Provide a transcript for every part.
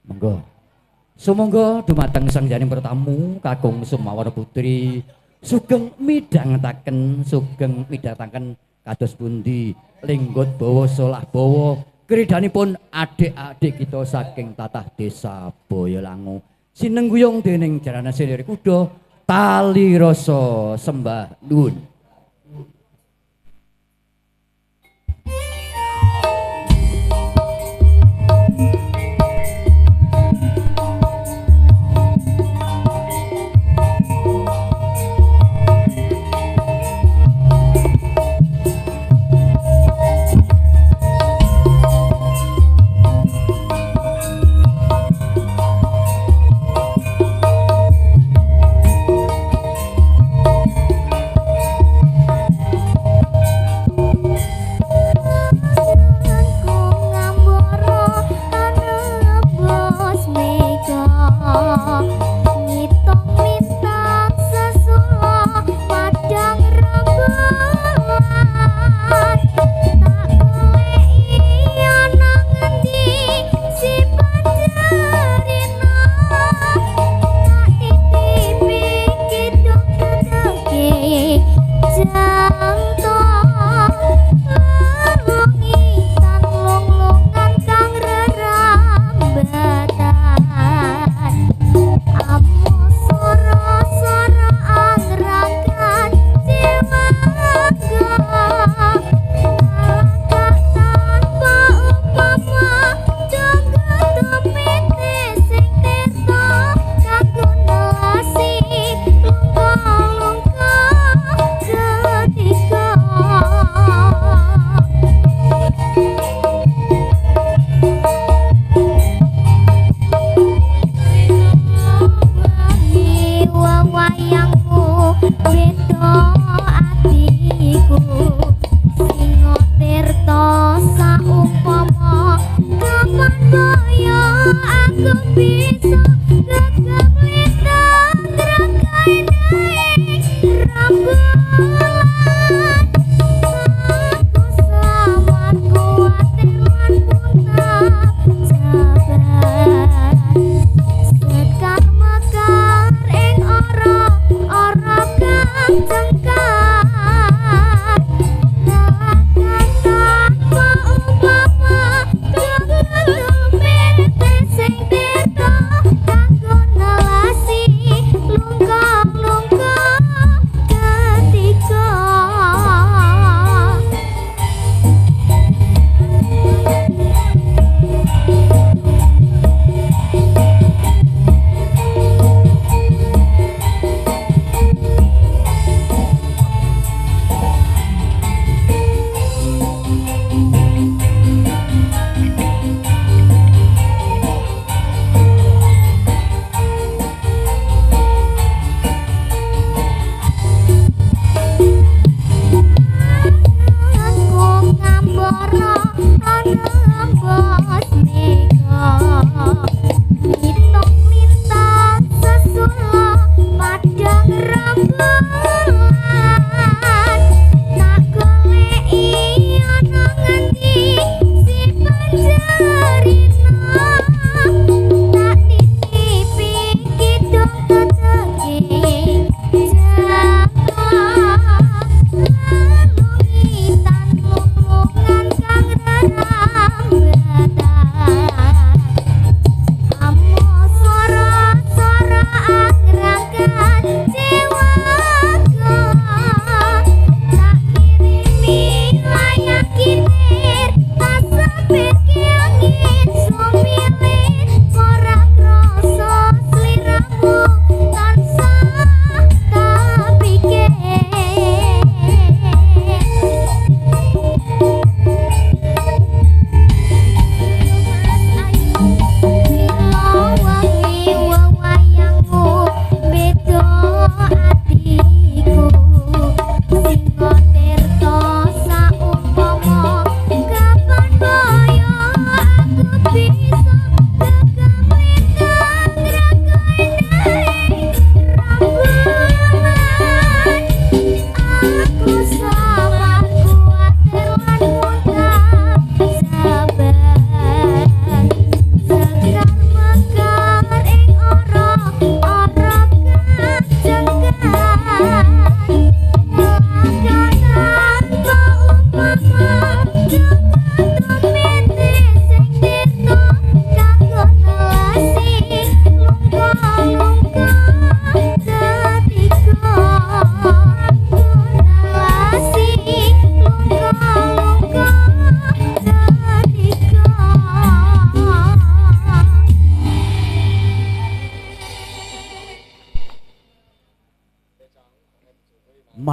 Monggo. Sumangga dumateng sang janing pertamu kakung Sumawara Putri sugeng midhangetaken sugeng midhataken kados pundi lenggot bawa solah bawa kridhanipun adik-adik kita saking tatah desa Boyolangu sinengguyung dening jarana Silir Kuda tali rasa sembah nuwun.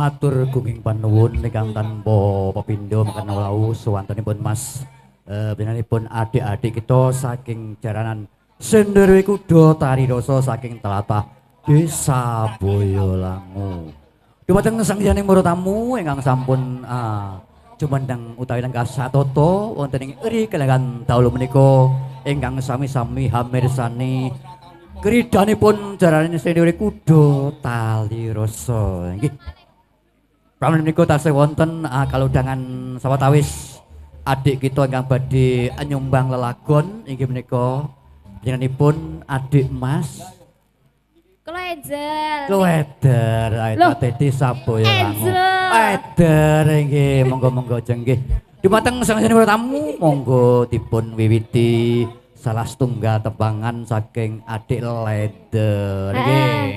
matur gunging panuwun ingkang tanpa pepindho mekaten wau suwantenipun Mas panjenenganipun adik-adik kita saking jaranan Senderewe Kuda Tari Rasa saking tlatah Desa Boyolangu. Dumateng sangyaning para tamu ingkang sampun jumendang utawi lenggah satata wonten ing ri kelengan dalu menika ingkang sami-sami hamirsani kridhanipun jaraning Senderewe Kuda Tari Rasa. Nggih. Pramila menika tasih wonten kalodhangan sawetawis adik kita ingkang badhe nyumbang lelagon inggih menika panjenenganipun adik Mas Kloeder ayo Teti Saboyolangu. Eder nggih monggo-monggo nggih. Dumateng sang-sang para tamu monggo dipun wiwiti salah setunggal tebangan saking adik Leder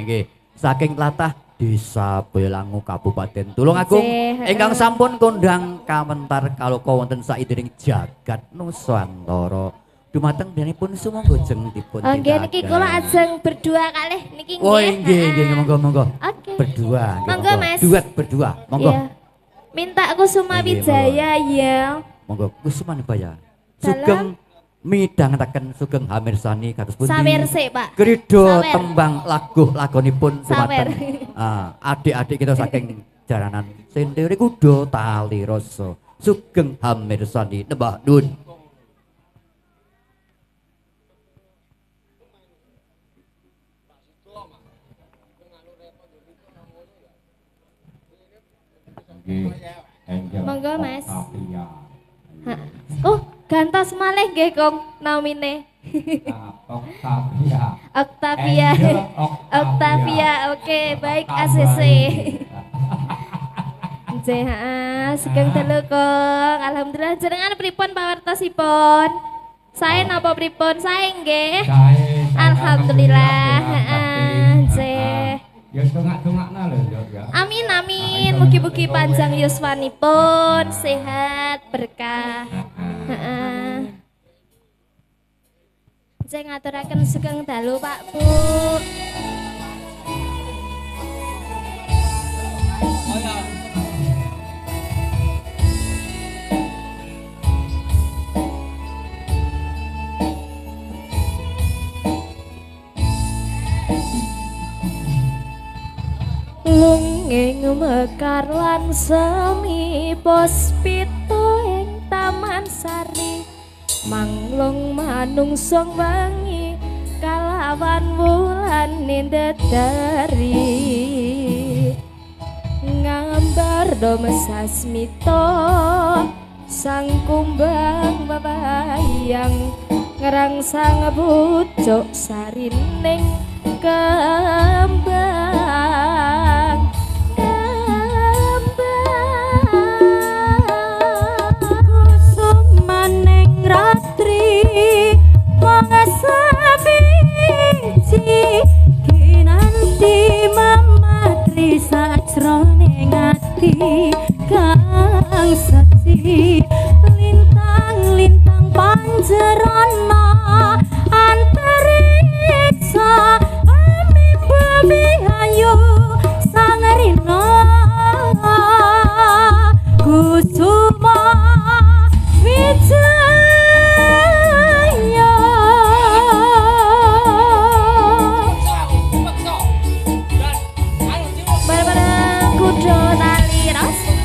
nggih saking tlatah Desa Boyolangu Kabupaten Tulungagung ingkang sampun kondang kawentar kaloka wonten saidering jagat Nusantara. Dumateng panjenenganipun sumangga jeng dipun tindakaken. Nggih niki kula ajeng berdua kalih niki nggih. Oh nggih monggo. Oke. Berdua nggih. Monggo Mas. Duet berdua. Monggo. Iya. Minta Kusuma Wijaya ya. Monggo Kusuma Wijaya. Sugeng midhangetaken sugeng hamirsani kados pundi. Sawer sik, Pak. Krida tembang lagu-lagonipun dumateng adik-adik kita saking jaranan Senderewe Kuda Tari Rasa. Sugeng hamirsani nembah nuwun. Monggo Mas. Oh, gantos malih nggih Kong namine. Octavia. Oke, baik ACC. Nggih, sugeng dalu Kong. Alhamdulillah jenengan pripun pawartosipun? Sae napa pripun? Sae nggih. Alhamdulillah, nggih. Ya dongak-dongakna lho ya. Amin. Mugi-mugi panjang yuswanipun, sehat, berkah. Heeh. Saya ngaturaken sugeng dalu Pak Bu. Lunging mekar lan semi puspita ing Taman Sari manglung manungsung wengi kalawan wulan ndedari ngambar domesasmita sang kumbang bebayang ngerangsang pucuk sarining kembang kusumaning ratri pangasabiji kinanti mamatri sajroning ati kang seci lintang-lintang panjerana antariksa ayu sangarina kusuma wijaya bareng kuda tali rasa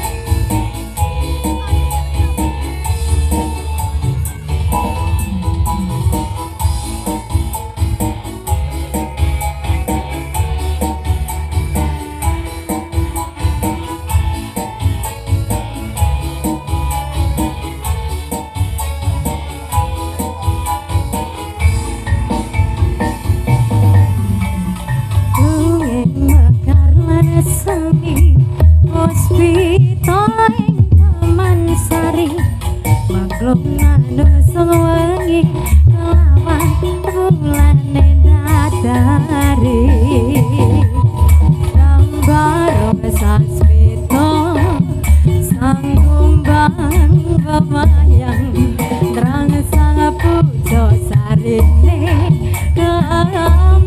puspita ing Taman Sari maglum manungsung wengi kelawan wulan ndadari gambar saspita sang kumbang bemayang terang sang pucuk sarine kembang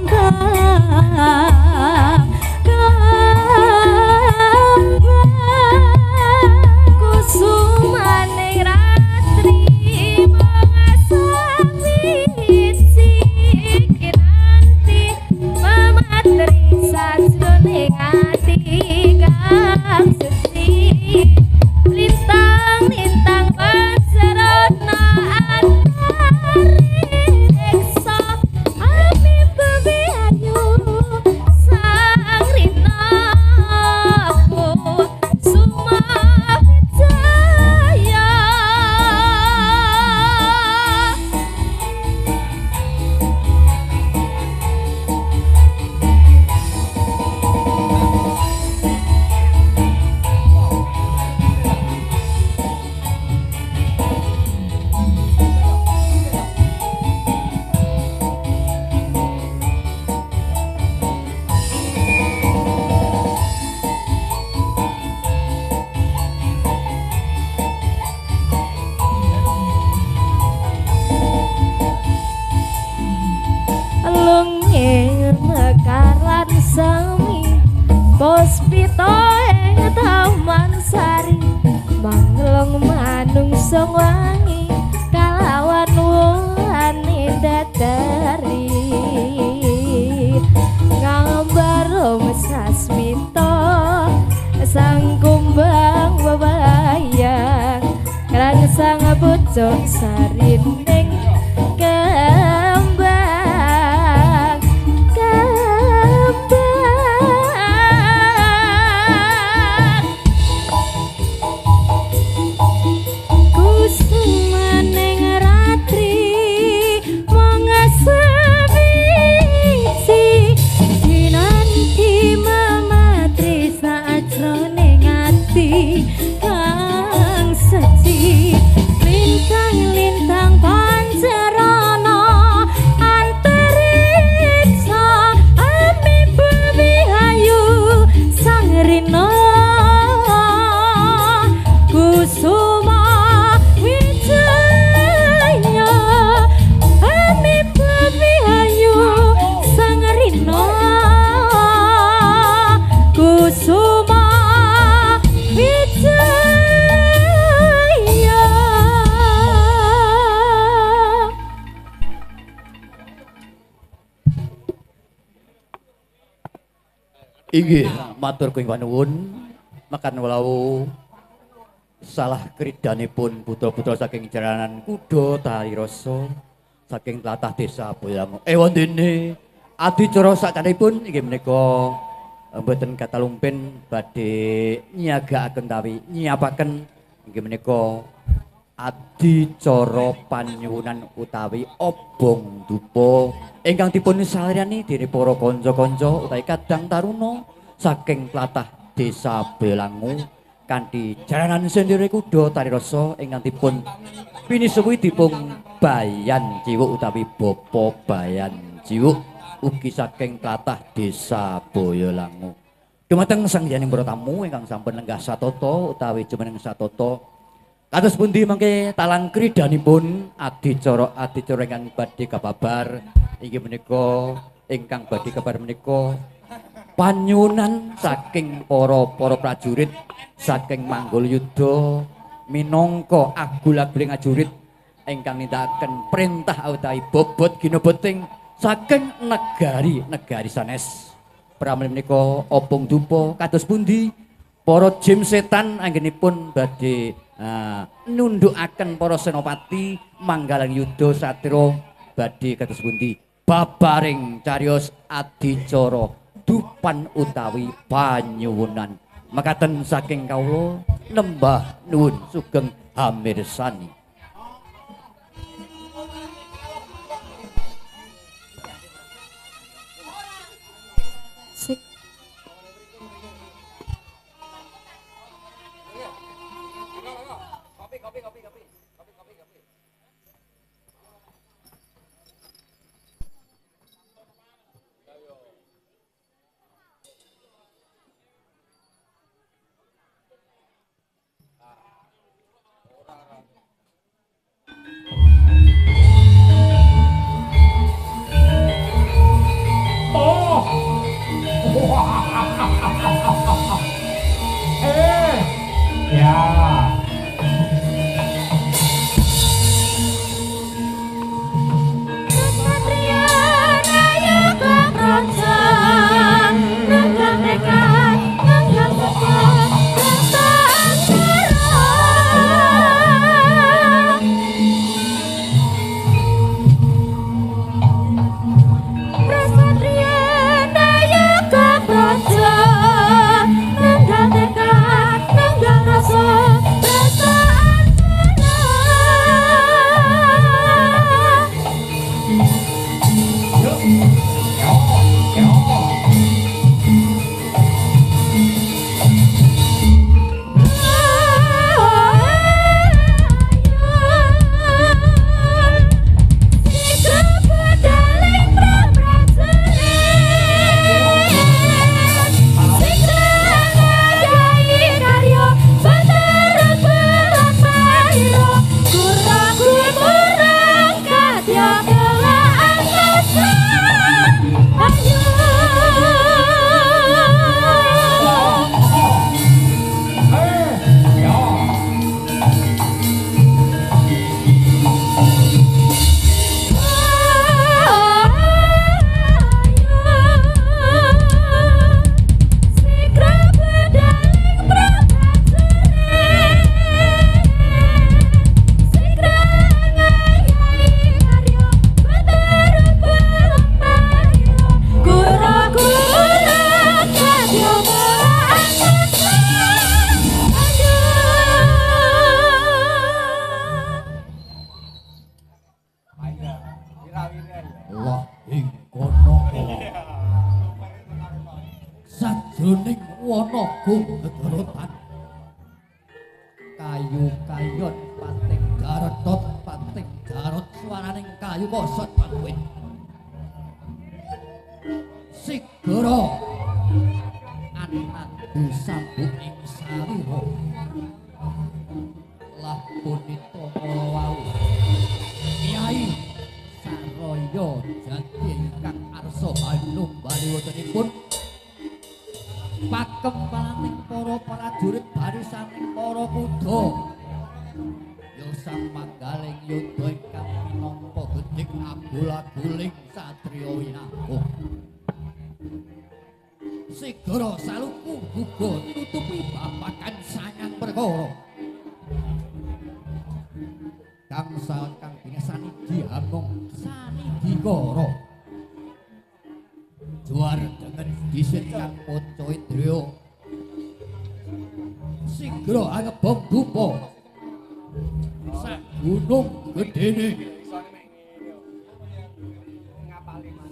Puspita ing taman sari manglong manungsa wangi kalawan wani dadari ngambar sasmita sang kumbang bebayang rangsang bocah sarining kembang kusumaning ratri mangasabisi dinanti mamatri sajroning ati kang seci lintang-lintang pancerana antariksa ami bewihayu sang rina kusuma wijaya ami bewihayu sang rina kusuma wijaya Inggih, matur kuing panuwun. Makan walau salah kridanipun putra-putra saking jaranan kuda tari rasa saking tlatah desa Boyango. Wondene adicara sakanipun inggih menika mboten katalumpen badhe nyagakaken tawi nyiapaken inggih menika adicara panyuwunan utawi obong dupa ingkang dipun salirani dening para kanca-kanca utawi kadang taruna saking tlatah desa Belangu kanthi jaranan sendiri kuda tari rasa ingkang dipun pinisuwui dipun Bayan Ciwuk utawi Bapa Bayan Ciwuk ugi saking tlatah desa Boyolangu. Dumateng sangyaning para tamu ingkang sampun lenggah satata utawi jumeneng satata kados pundi mangke talang kridanipun adicara ingkang badhe kababar inggih menika ingkang badhe kabar menika panyuwunan saking para prajurit saking Mangguluyuda minangka agul-aguling ajurit ingkang nindakaken perintah utawi bobot ginoboting saking negari sanes. Pramila menika obong dupa kados pundi para jim setan anggenipun badhe nundukaken para senopati Manggalang Yuda Satira badhe kados pundi babaring cariyos adicara dupan utawi panyuwunan makaten saking kawula nembah nuwun sugeng hamirsani. lah ing kono sajroning wana gegorotan kayu kayon pating garot swaraning kayu kosot banguin sigara anak sabuk ing salira lah punita wau Kyai Saraya Jati ingkang arsa hanung bali wontenipun pakempalaning para prajurit barisaning para kuda ya sang manggaling yudha ingkang minangka gedhing abul-abuling satriya winangka segara saluku uga nutupi babagan sangang perkara kang binesani diamong sanidikara juar dengan disit kang Panca Indriya sigra angebong dupa sak gunung gedene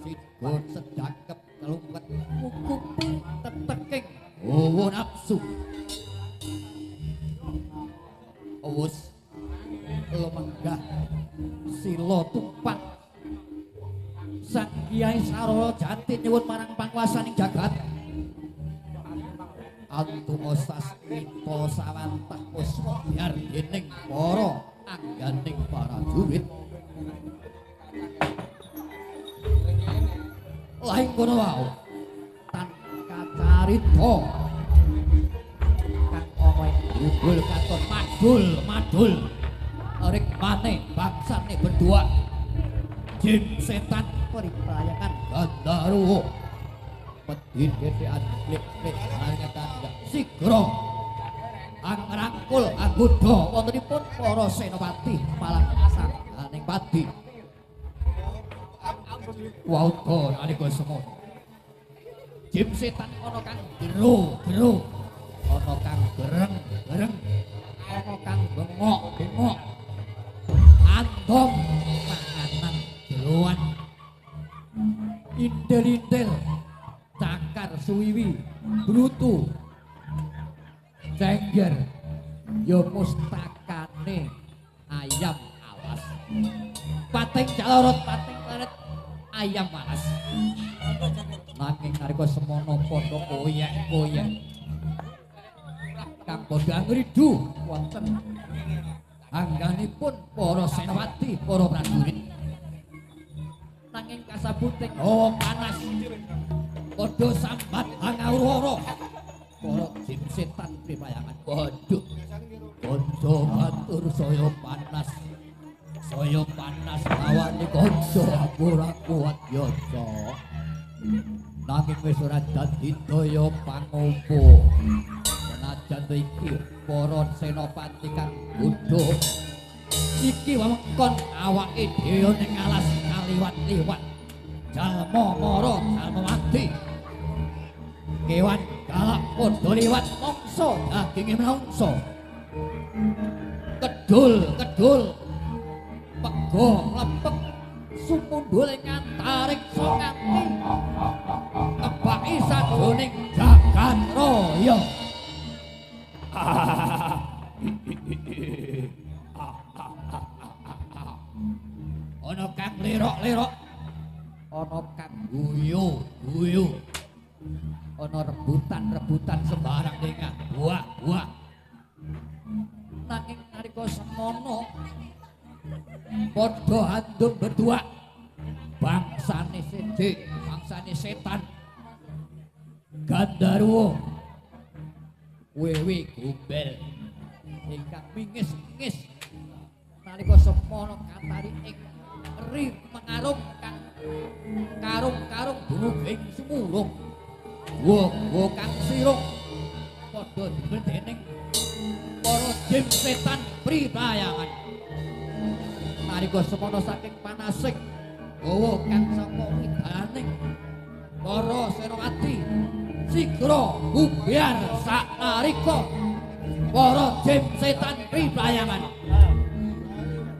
sigra sedakep kelungket ngukupi teteking hawa nafsu wis lumenggah sila tupak Sang Kyai Saraya Jati nyuwun marang panguwasaning jagat antuma sasmita sawantah puspa biar dening para angganing prajurit laing kono wae tan kacarita kang ana ing gugul katon madul Arik maneh bangsane berdua jin setan periprayangan Gandharwa pedhin gedekan klik-klik hanyatan sigra angrangkul agodha wontenipun para senopati malang sangganing pati wauda nalika semono jin setan ana kang gero ana kang gereng ana kang bengok antong panganan jeroan indel-indel cakar suwiwi brutu cengger ya mustakane ayam alas pating jalorot pating leret ayam alas nanging nalika semono padha koyek-koyek kang padha ngridu wonten angganipun para senopati, para prajurit. Nanging kasabuting hawa panas padha sambat angawura. Para jin setan pripayangan. Waduh. Kanca batur saya panas. Saya panas lawane kanca ora kuat yasa. Nanging wis ora dadi daya pangompo. Senajan iki para senopati kang bodho iki wewengkon awake dhewe ning alas kaliwat-liwat jalma mara jalma mati kewan galak padha liwat mangsa daginge manungsa kedul pego lepek sumundul ing antaring songati kebaki sajroning jagat raya ana kang lerok-lerok ana kang guyu ana rebutan sembarang dengah buah nanging nalika semono padha andum berdua bangsane siji bangsane setan Gandharwa wewe gombel ingkang mingis-ngis nalika semono katari ing eri mengarung kang karung-karung dumuging sumurung wo kang sirung padha dening para jin setan pribayangan nalika semono saking panasing gawa kang saka widaning para senopati sigra bubar saknalika para jin setan pribayangan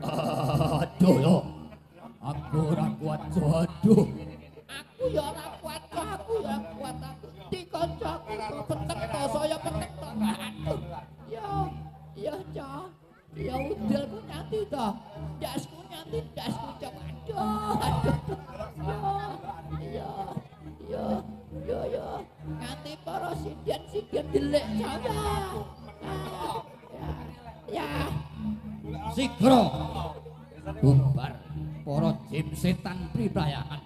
aduh yo aku ora kuat Waduh. Aku ya ora kuat, aku ya kuat. Dikoncoku petek to, saya petek to. Aduh. Ya, Cok. Ya udelku nyanti to. Dasku nyanti, dasku Cok. Aduh. Ya. Nganti para sinden delik saya. Ya. Sigra bubar para jim setan priprayangan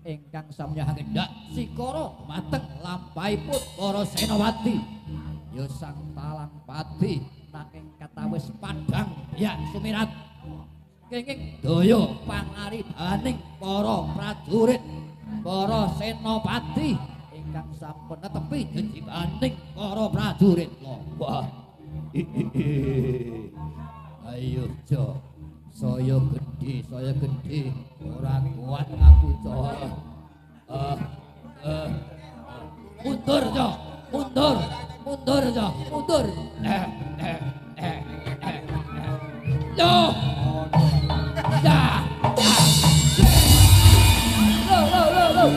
ingkang samya hendak sikara mateng lampahipun para senawati ya sang talang pati nanging katawis padhang ya sumirat kenging daya pangaribaning para prajurit para senopati ingkang sampun netepi jejibaning para prajurit wah ayo Jo saya gede ora kuat aku Jo mundur Jo mundur Jo mundur Yo ya lo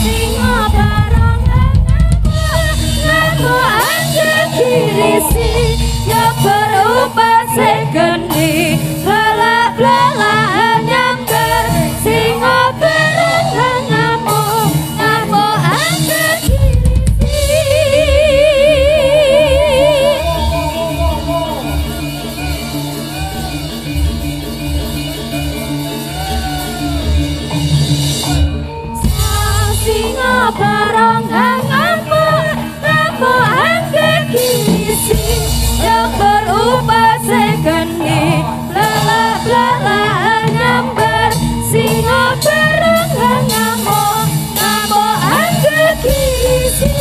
Singa barang ngaku anjir kirisi ya berupa segeni belak-belak nyamber singa barang ngaku anjir kirisi singa barang ngaku anjir kirisi yang berupa segeni lelak-lelak nyamber singa barang ngaku anjir kirisi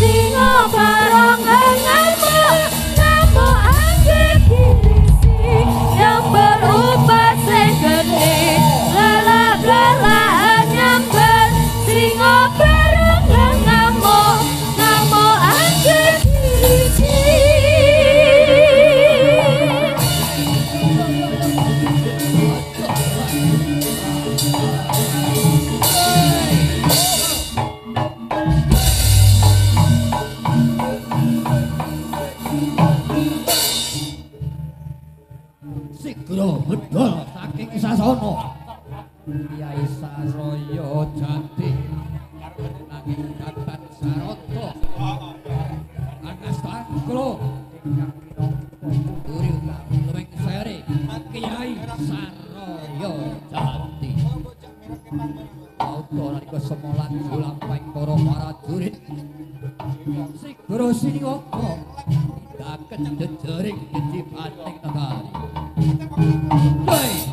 singa barang ngaku anjir kirisi yang berupa segeni lelak-lelak nyamber singa barang ngaku anjir kirisi Sigra medal saking sasana Kyai Saraya Jati nanging katan sarata anastangkala ingkang minangka duri utawi luwing sere Kyai Saraya Jati auto nalika semolan julampahing para prajurit Sigra Siniwaka tindaken jejering jejibaning negari Hey!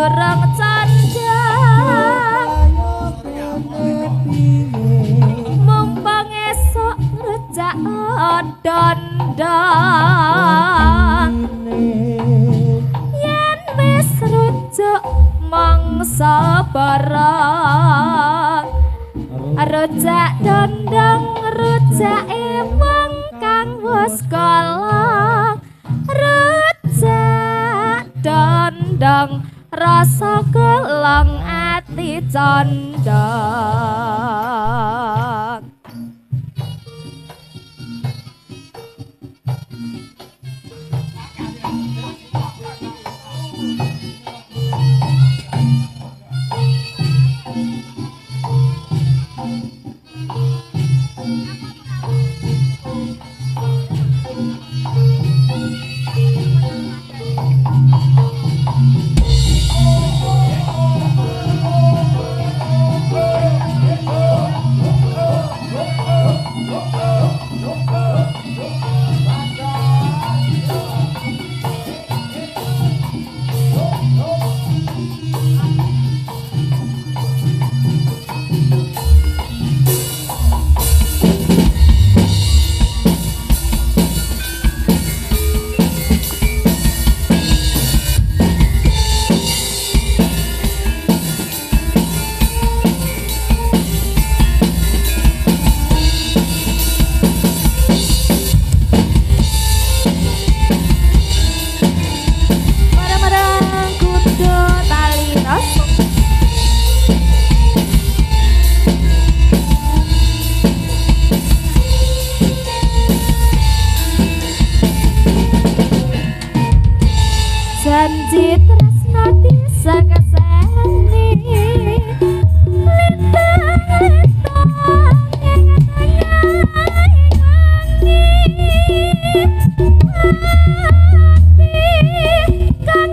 durung candang mumpung esok rejak dondang yen wis rujuk mangsa barang rujak dondang rujak emang kang wis kalah rujak dondang rasa gelang ati condong janji tresno disakaseni lintang-lintang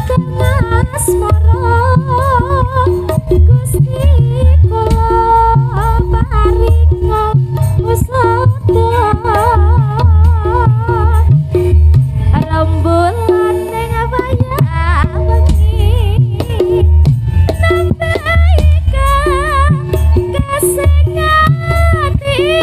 kang nandang asmara Gusti kula paringa usada rembulan ning wengi nambaika kasengat iki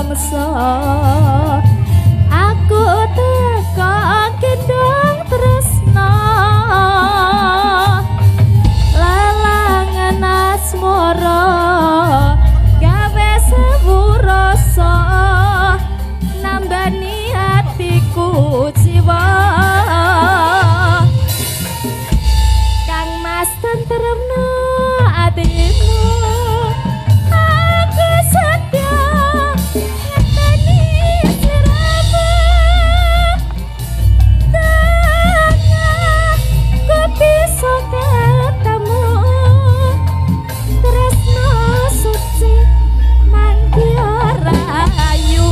mangsa aku teka gendong tresna lalangan asmara gawe sewu rasa nambani hatiku jiwa kang mas tentremno atimu aku setia ngeteni siramu tangan ku bisa ketemu tresno suci mangkio rayu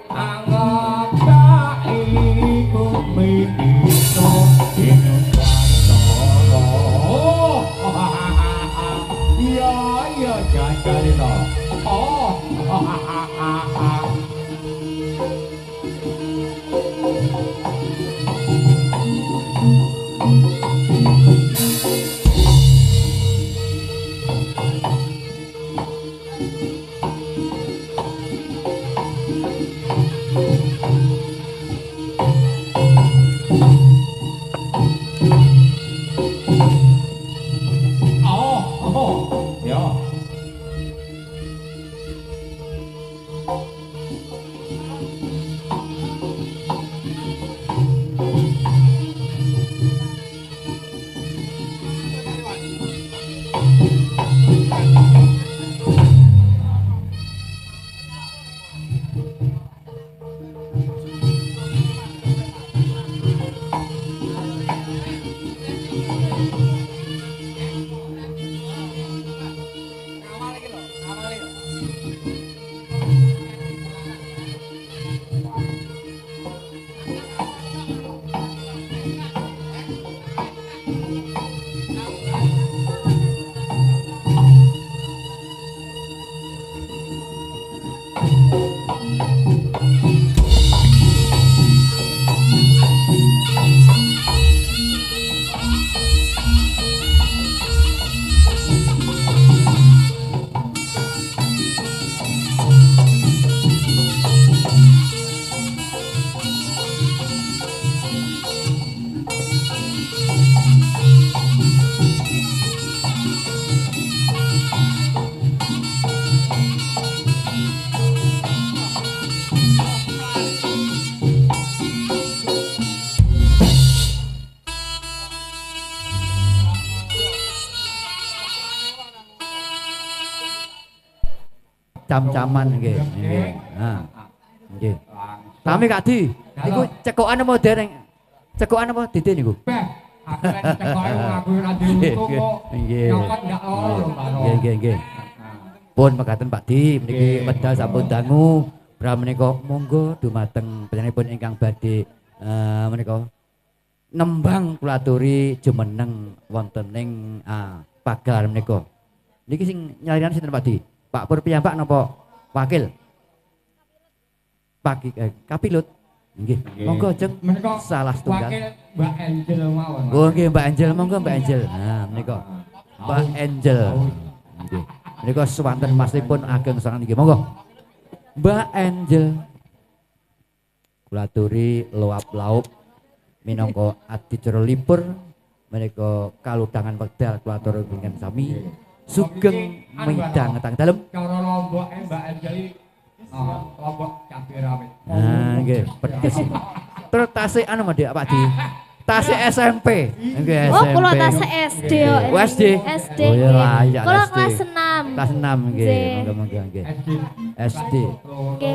Anggap tak ikut begitu Jajari to. Oh. Oh. Ya. Cam-caman nggih. Nggih. Nah. Nggih. Sami Kak Di. Niku cekokan apa dereng? Cekokan apa dite niku? Beh, aku lek cekoke wong aku ora diutuk kok. Nggih. Nyokot ndak loro lho, Pak. Nggih, nggih, nggih. Pun mekaten Pak Di, niki medal sampun dangu. Bra menika monggo dumateng panjenenganipun ingkang badhe menika nembang kula aturi jumeneng wonten ing pagar menika. Niki sing nyarian sinten Pak Di? Pak Pur piyambak napa wakil? Kapilut. Nggih. Monggo jeng Menika salah setunggal. Wakil Mbak Angel mawon. Oh nggih Mbak Angel, monggo Mbak Angel. Nah, menika Mbak Angel. Nggih. Menika swanten masipun ageng sanget nggih. Monggo. Mbak Angel. Kula aturi luap laup minangka adicara lipur menika kaludangan wekdal kula aturi pinggan sami sugeng midang teng dalem. Cara lomboke Mbak Angel lombok cabai rawit. Nah nggih, pedes. Terus tasik anu Dik Pak Di. Tasik SMP. Nggih SMP. Oh, kula tasik SD kok. Oh, SD. SD. Oh ya layak Kula SD. kelas 6. Kelas 6 nggih, Nggih. monggo-monggo nggih. SD. Nggih.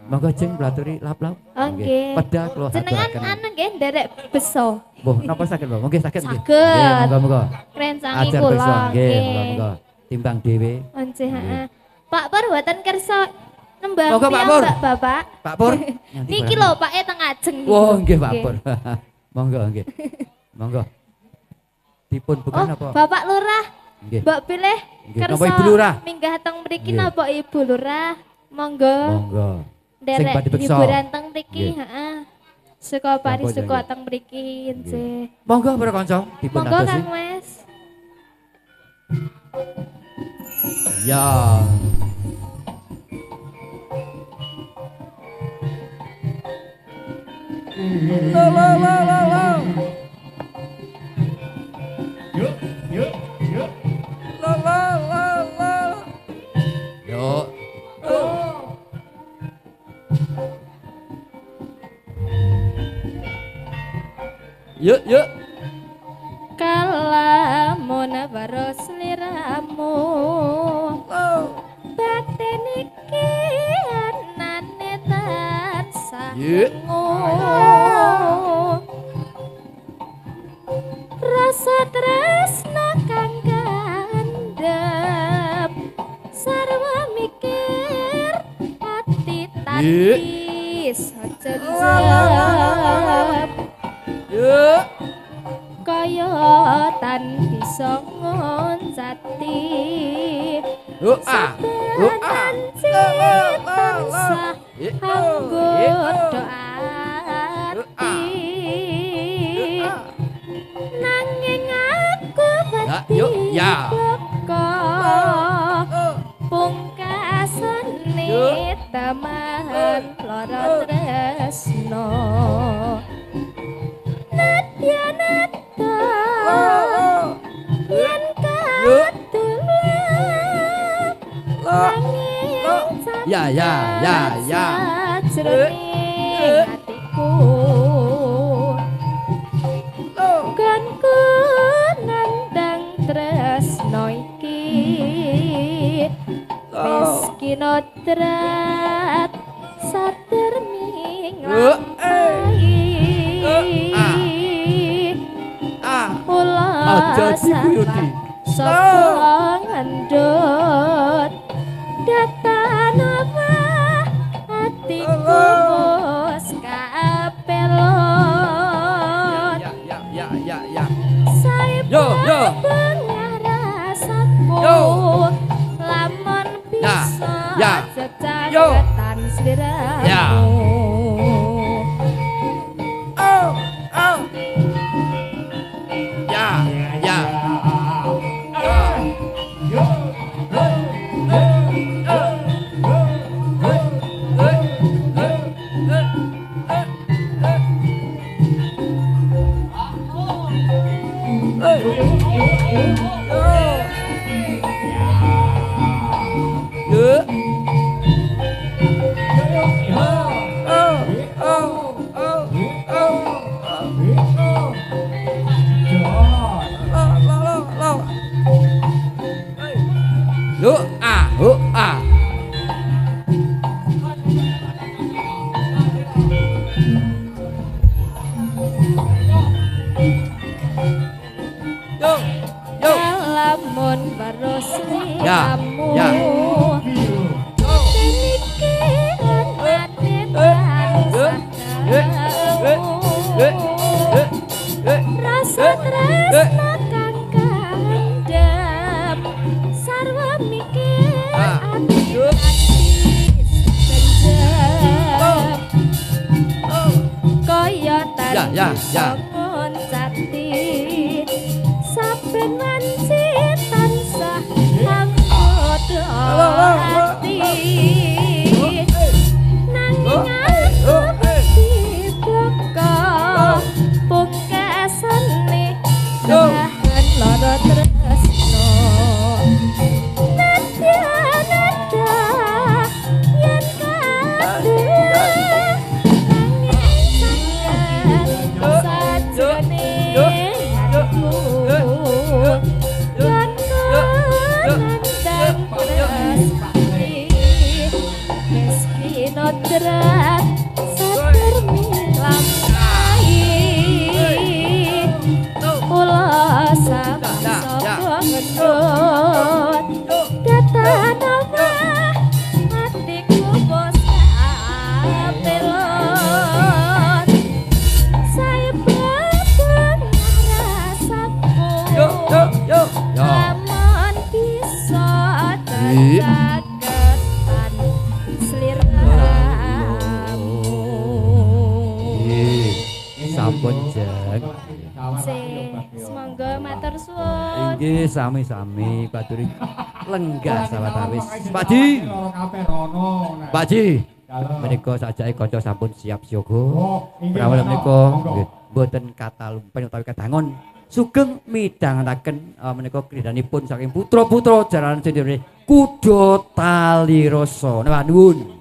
Monggo jeng platuri lap-lap. Oh, nggih. Pedal kula Jenengan aturaken. anu nggih nderek beso. Mbah napa saged Mbah? Nggih saged nggih. Saged. Nggih, monggo-monggo. Krencangi Ajar kula. beso nggih, monggo-monggo. Timbang dhewe. Once, heeh. Pak Pur mboten kersa nembang Monggo, Pak Pur. piyambak, Bapak. Pak Pur. Niki lho Pak teng ajeng. Wah, nggih Pak Pur. Monggo nggih. Monggo. Dipun Oh, bukan apa? Bapak Lurah. Nggih. Mbak pilih Nggih, kersa napa Ibu Lurah? minggah teng mriki Nggih. napa Ibu Lurah? Monggo. Monggo. Sing Derek badhe beksa. hiburan teng mriki, Nggih. heeh. Suka pari Napa suka nggih? teng mriki nggih. Monggo para kanca dipun Monggo adosi. Kang Mas. Ya. Yuk, yuk, yuk. Yo. Yuk, yuk. Kalamun baros liramu. Batin iki anane tansah Yuk. Rasa tresna kang kandhep sarwa mikir ati tati saja Yuk. kaya tan bisa ngonjak jati ah tansah anggo doati nanging aku yuk ya pungkasane tamahan lara tresno nadya nata yen katulah nanging ya jroning atiku kan ku nandang tresno iki miskin odrat sater minglampahi aja diguyudi sapa ngandut datan apa atiku wis kapelon ya yo rasaku lamun bisa cecaketan sliramu lamun baros kamu pemikiran ati rasa tresno kang kandhap sarwa mikir ati senjep kaya tan jati saben wanci tansah anggodo ati nanging aku dibuka pungkasane dahan lara tresno nadya nada yen kadulah nanging sajane Nodrat sater milampai ula sama sapa ngendut datan apa hatiku bos apelon saya babon rasaku lamun bisa cacaketan sliramu sampun jeng semonggo matur suwun inggih sami-sami baduri lenggah sawetawis Pak Ji Pak Ji menika sajake kanca sampun siap siaga pramila menika nggih mboten kata lumpen utawi kadangon sugeng midhangetaken menika kridhanipun saking putra-putra jaranan sendiri kuda tali rasa nuwun.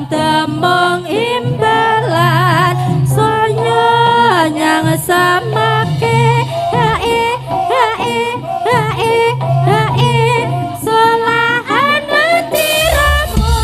temung imbalan saya nyang samake hae solahan tiramu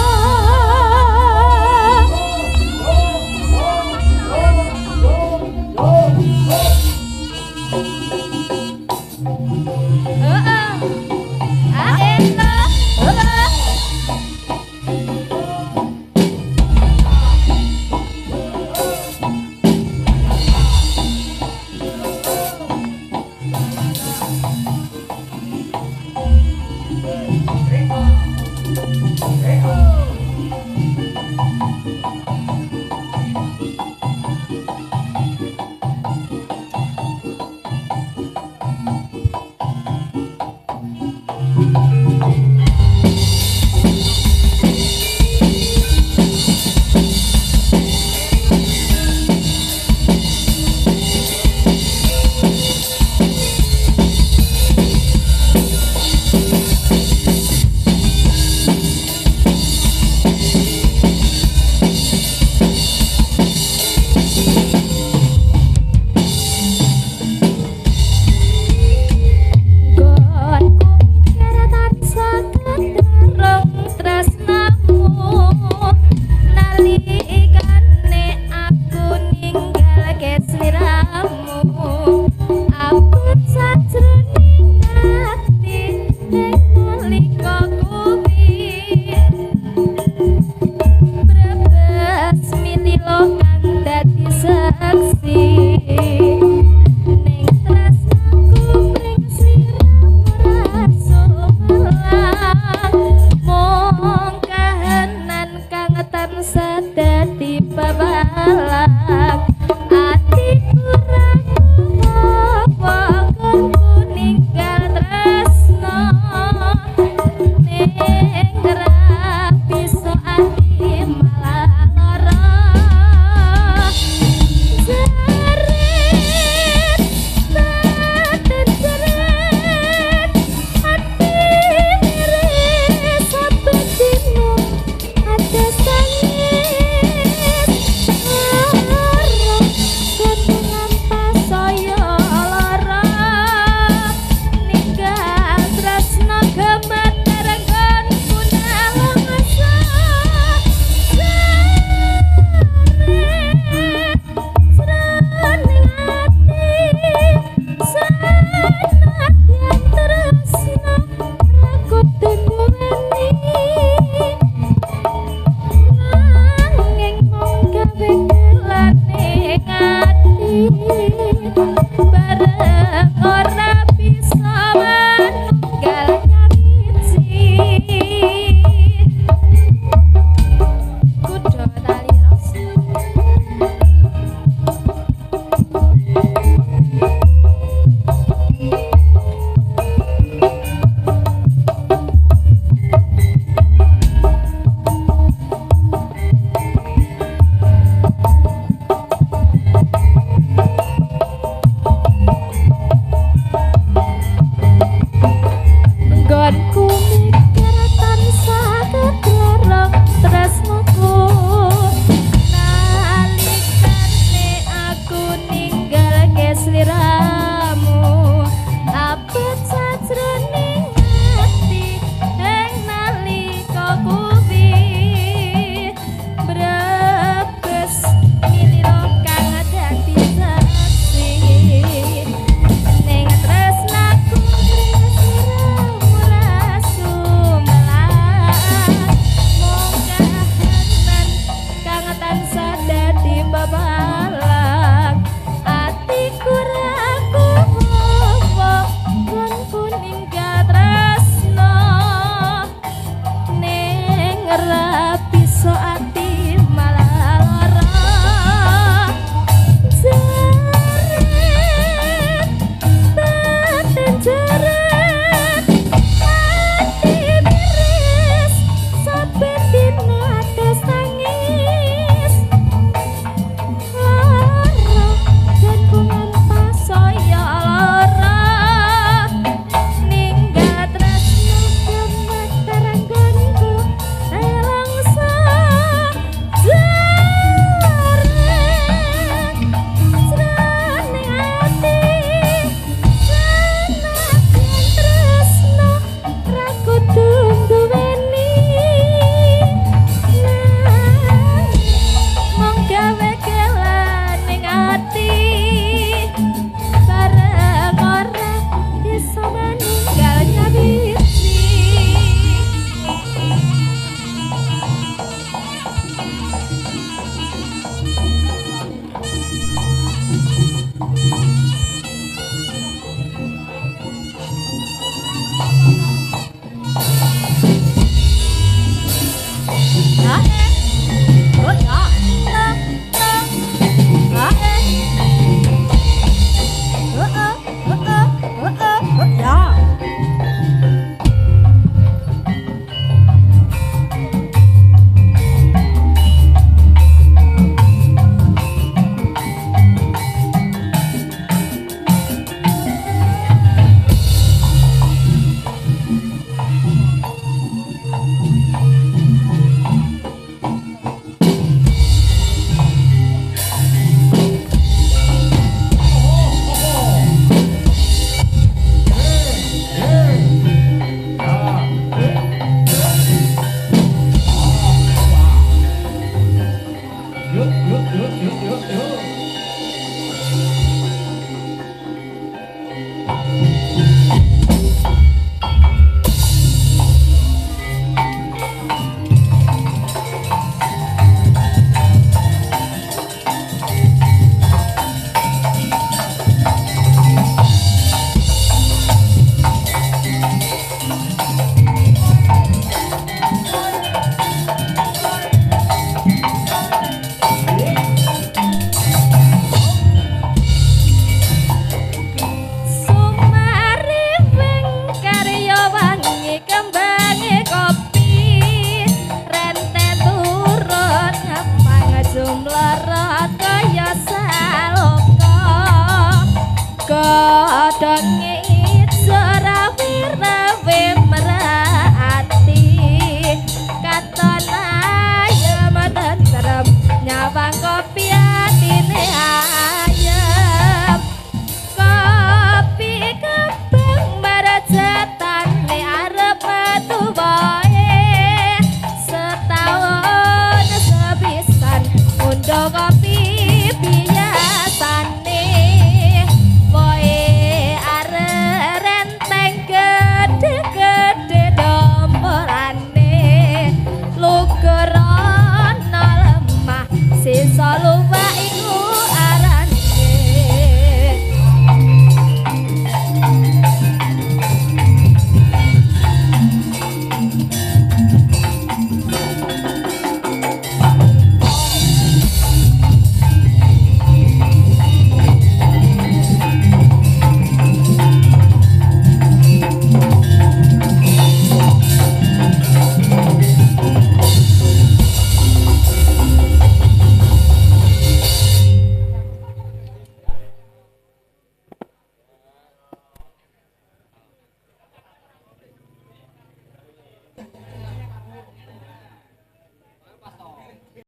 Selalu